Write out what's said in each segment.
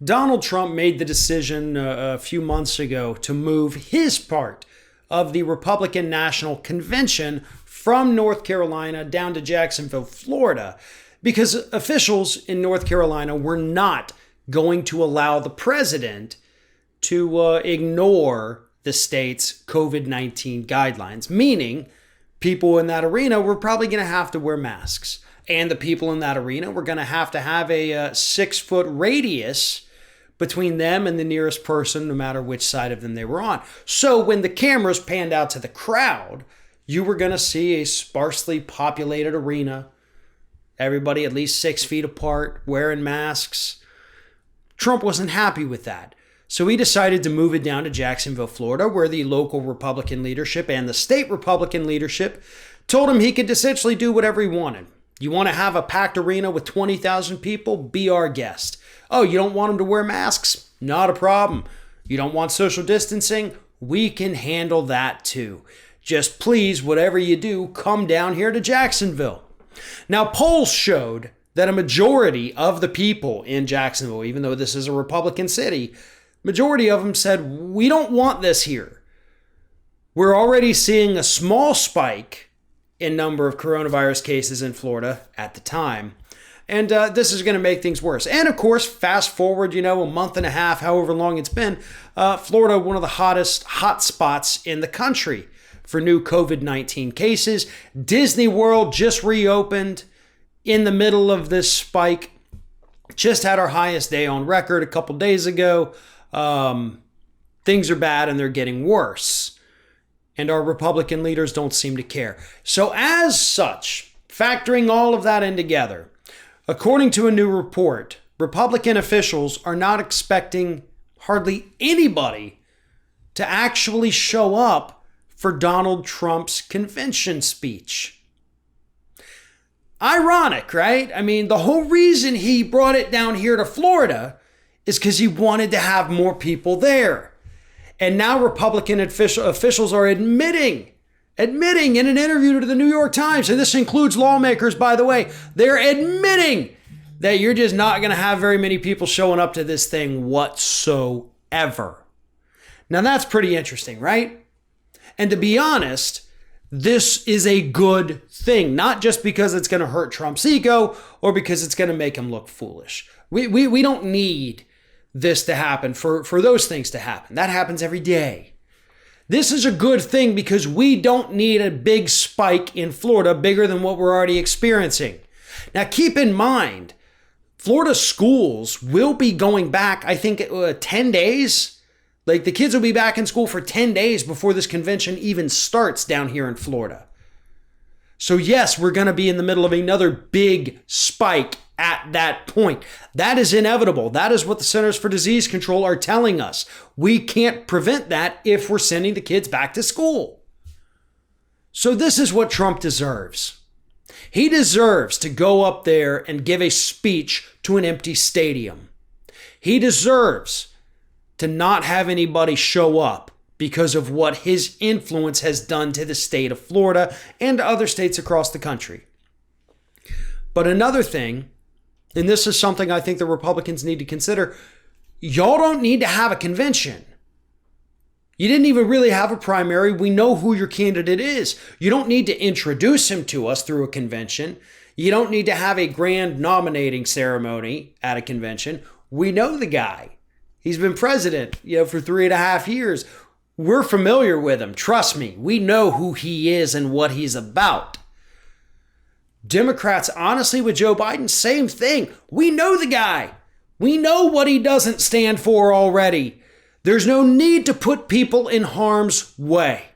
Donald Trump made the decision a few months ago to move his part of the Republican National Convention from North Carolina down to Jacksonville, Florida, because officials in North Carolina were not going to allow the president to ignore the state's COVID-19 guidelines, meaning people in that arena were probably going to have to wear masks. And the people in that arena were going to have a 6-foot radius between them and the nearest person, no matter which side of them they were on. So when the cameras panned out to the crowd, you were going to see a sparsely populated arena, everybody at least 6 feet apart, wearing masks. Trump wasn't happy with that. So he decided to move it down to Jacksonville, Florida, where the local Republican leadership and the state Republican leadership told him he could essentially do whatever he wanted. You want to have a packed arena with 20,000 people? Be our guest. Oh, you don't want them to wear masks? Not a problem. You don't want social distancing? We can handle that too. Just please, whatever you do, come down here to Jacksonville. Now, polls showed that a majority of the people in Jacksonville, even though this is a Republican city, majority of them said, we don't want this here. We're already seeing a small spike in number of coronavirus cases in Florida at the time. And this is going to make things worse. And of course, fast forward, a month and a half, however long it's been, Florida, one of the hottest hotspots in the country for new COVID-19 cases. Disney World just reopened in the middle of this spike. Just had our highest day on record a couple days ago. Things are bad and they're getting worse. And our Republican leaders don't seem to care. So as such, factoring all of that in together, according to a new report, Republican officials are not expecting hardly anybody to actually show up for Donald Trump's convention speech. Ironic, right? I mean, the whole reason he brought it down here to Florida is because he wanted to have more people there. And now Republican officials are admitting in an interview to the New York Times, and this includes lawmakers, by the way, they're admitting that you're just not going to have very many people showing up to this thing whatsoever. Now that's pretty interesting, right? And to be honest, this is a good thing, not just because it's going to hurt Trump's ego or because it's going to make him look foolish. We don't need this to happen, for those things to happen. That happens every day. This is a good thing because we don't need a big spike in Florida, bigger than what we're already experiencing. Now, keep in mind, Florida schools will be going back, I think, 10 days. Like, the kids will be back in school for 10 days before this convention even starts down here in Florida. So yes, we're going to be in the middle of another big spike at that point. That is inevitable. That is what the Centers for Disease Control are telling us. We can't prevent that if we're sending the kids back to school. So this is what Trump deserves. He deserves to go up there and give a speech to an empty stadium. He deserves to not have anybody show up because of what his influence has done to the state of Florida and to other states across the country. But another thing, and this is something I think the Republicans need to consider, y'all don't need to have a convention. You didn't even really have a primary. We know who your candidate is. You don't need to introduce him to us through a convention. You don't need to have a grand nominating ceremony at a convention. We know the guy. He's been president, for 3.5 years. We're familiar with him. Trust me. We know who he is and what he's about. Democrats, honestly, with Joe Biden, same thing. We know the guy. We know what he doesn't stand for already. There's no need to put people in harm's way.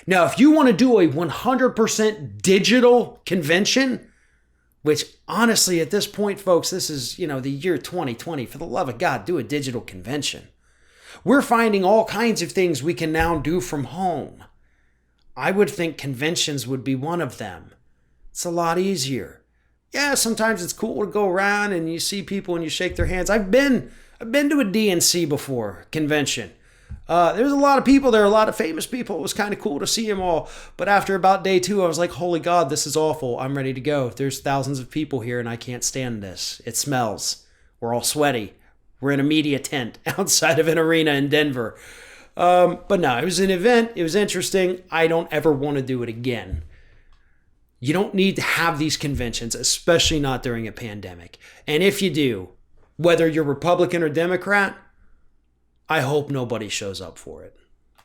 Now, if you want to do a 100% digital convention, which honestly, at this point, folks, this is, the year 2020. For the love of God, do a digital convention. We're finding all kinds of things we can now do from home. I would think conventions would be one of them. It's a lot easier. Yeah, sometimes it's cool to go around and you see people and you shake their hands. I've been to a DNC before, convention. There's a lot of people there, a lot of famous people. It was kind of cool to see them all. But after about day 2, I was like, holy God, this is awful. I'm ready to go. There's thousands of people here and I can't stand this. It smells. We're all sweaty. We're in a media tent outside of an arena in Denver. But no, it was an event. It was interesting. I don't ever want to do it again. You don't need to have these conventions, especially not during a pandemic. And if you do, whether you're Republican or Democrat, I hope nobody shows up for it.